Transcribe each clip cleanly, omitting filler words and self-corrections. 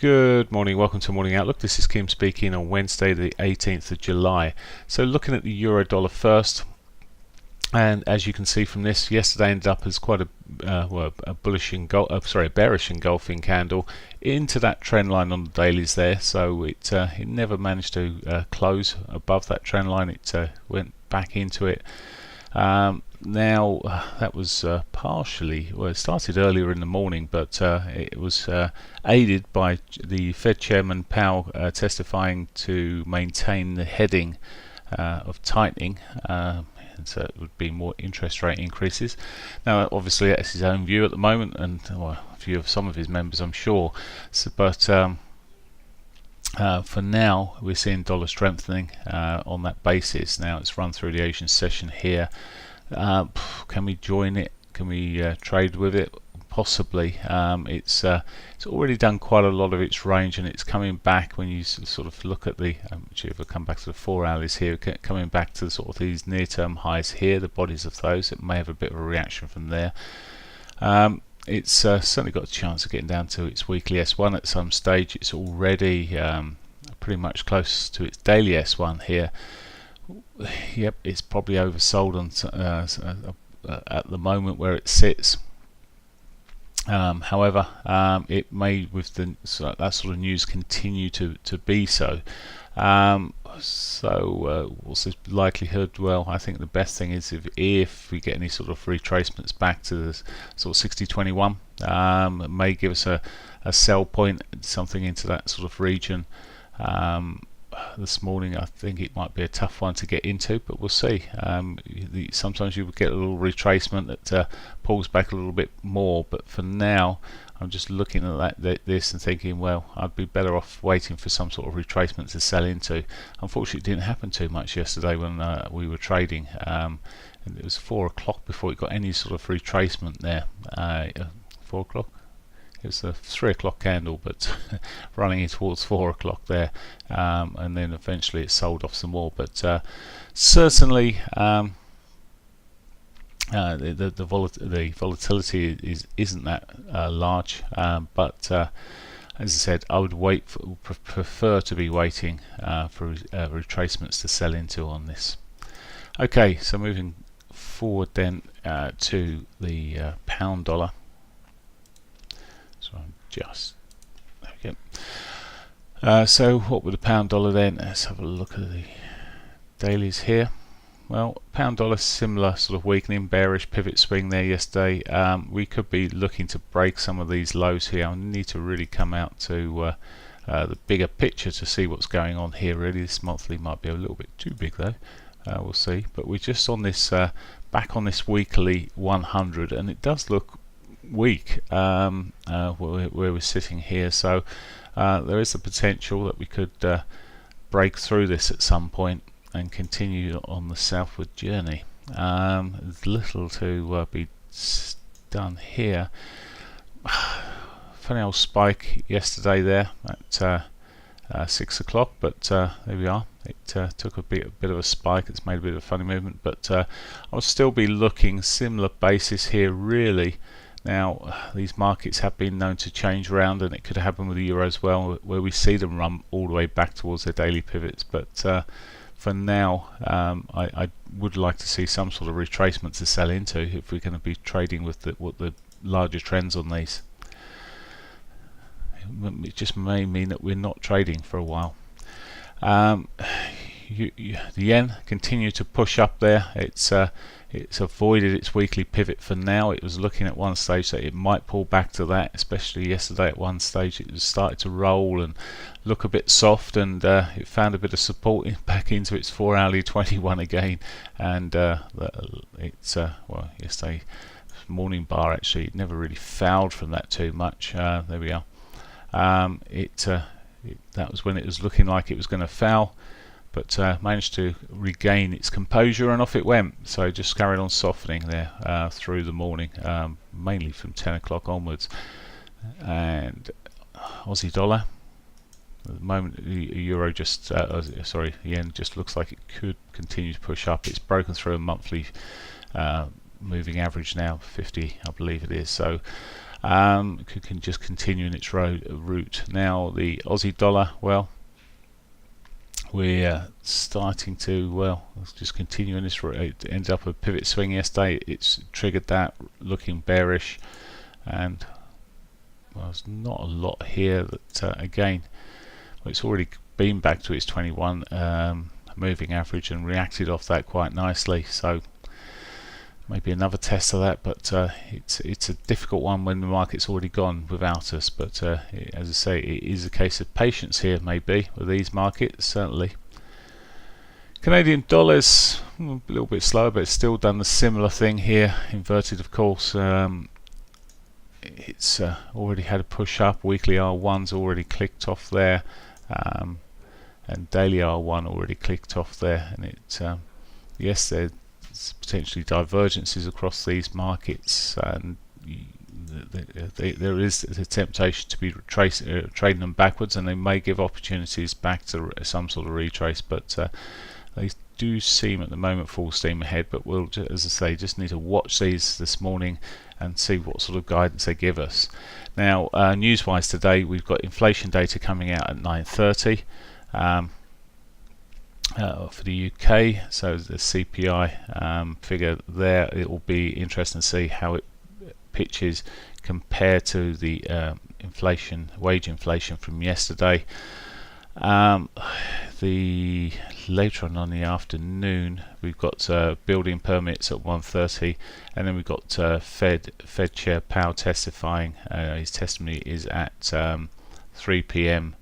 Good morning, welcome to Morning Outlook. This is Kim speaking on Wednesday the 18th of July. So looking at the euro dollar first, and as you can see from this, yesterday ended up as quite a bearish engulfing candle into that trend line on the dailies there. So it never managed to close above that trend line. It went back into it. Now that was partially, well, it started earlier in the morning, but it was aided by the Fed Chairman Powell testifying to maintain the heading of tightening, and so it would be more interest rate increases. Now obviously that's his own view at the moment, and well, a view of some of his members, I'm sure. So, but for now we're seeing dollar strengthening on that basis. Now it's run through the Asian session here. Can we join it? Can we trade with it? Possibly. It's already done quite a lot of its range, and it's coming back when you sort of look at the if I come back to the 4 hours here, coming back to sort of these near-term highs here, the bodies of those. It may have a bit of a reaction from there. It's certainly got a chance of getting down to its weekly S1 at some stage. It's already pretty much close to its daily S1 here. Yep, it's probably oversold on at the moment where it sits. However, it may, with that sort of news, continue to be so. What's the likelihood? Well, I think the best thing is if we get any sort of retracements back to the sort of 60.21, it may give us a sell point, something into that sort of region. This morning I think it might be a tough one to get into, but we'll see. Sometimes you will get a little retracement that pulls back a little bit more, but for now I'm just looking at this and thinking, well, I'd be better off waiting for some sort of retracement to sell into. Unfortunately it didn't happen too much yesterday when we were trading, and it was 4 o'clock before it got any sort of retracement there. 4 o'clock? It was a 3 o'clock candle, but running in towards 4 o'clock there, and then eventually it sold off some more. But certainly the volatility isn't that large. But as I said, I would prefer to be waiting for retracements to sell into on this. Okay, so moving forward then to the pound dollar. So I'm just okay. So what with the pound dollar then? Let's have a look at the dailies here. Well, pound dollar, similar sort of weakening, bearish pivot swing there yesterday. We could be looking to break some of these lows here. I need to really come out to the bigger picture to see what's going on here. Really, this monthly might be a little bit too big though. We'll see. But we're just on this back on this weekly 100, and it does look weak where we're sitting here. So there is the potential that we could break through this at some point and continue on the southward journey. There's little to be done here. Funny old spike yesterday there at 6 o'clock, but there we are. It took a bit of a spike. It's made a bit of a funny movement, but I'll still be looking similar basis here really. Now these markets have been known to change around, and it could happen with the euro as well, where we see them run all the way back towards their daily pivots. But for now, I would like to see some sort of retracement to sell into if we're going to be trading with the larger trends on these. It just may mean that we're not trading for a while. The yen continued to push up there. It's avoided its weekly pivot for now. It was looking at one stage that it might pull back to that, especially yesterday at one stage it was started to roll and look a bit soft, and it found a bit of support back into its 4 hourly 21 again, and it's well, yesterday morning bar actually it never really fouled from that too much. There we are. That was when it was looking like it was going to foul, but managed to regain its composure, and off it went. So just carried on softening there through the morning, mainly from 10 o'clock onwards. And Aussie dollar, at the moment the euro just the yen just looks like it could continue to push up. It's broken through a monthly moving average now, 50 I believe it is. So can just continue in its route. Now the Aussie dollar, well, we're starting to, well, let's just continue in this route. It ends up a pivot swing yesterday. It's triggered that, looking bearish, and well, there's not a lot here that again, well, it's already been back to its 21 moving average and reacted off that quite nicely, so maybe another test of that, but it's a difficult one when the market's already gone without us. But as I say, it is a case of patience here, maybe, with these markets, certainly. Canadian dollars, a little bit slower, but it's still done the similar thing here, inverted of course. It's already had a push up. Weekly R1's already clicked off there, and daily R1 already clicked off there, and it yes, there's potentially divergences across these markets, and there is the temptation to be trading them backwards, and they may give opportunities back to some sort of retrace, but they do seem at the moment full steam ahead. But we'll, as I say, just need to watch these this morning and see what sort of guidance they give us. Now, news-wise today, we've got inflation data coming out at 9:30 for the UK. So the CPI figure there, it will be interesting to see how it pitches compared to the wage inflation from yesterday. The later on the afternoon, we've got building permits at 1:30, and then we've got Fed Chair Powell testifying. His testimony is at 3 p.m.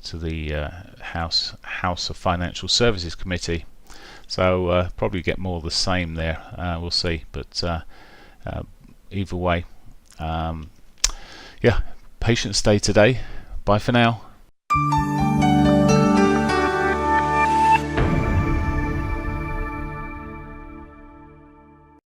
To the House of Financial Services Committee. So probably get more of the same there. We'll see, but either way, yeah, patient stay today. Bye for now.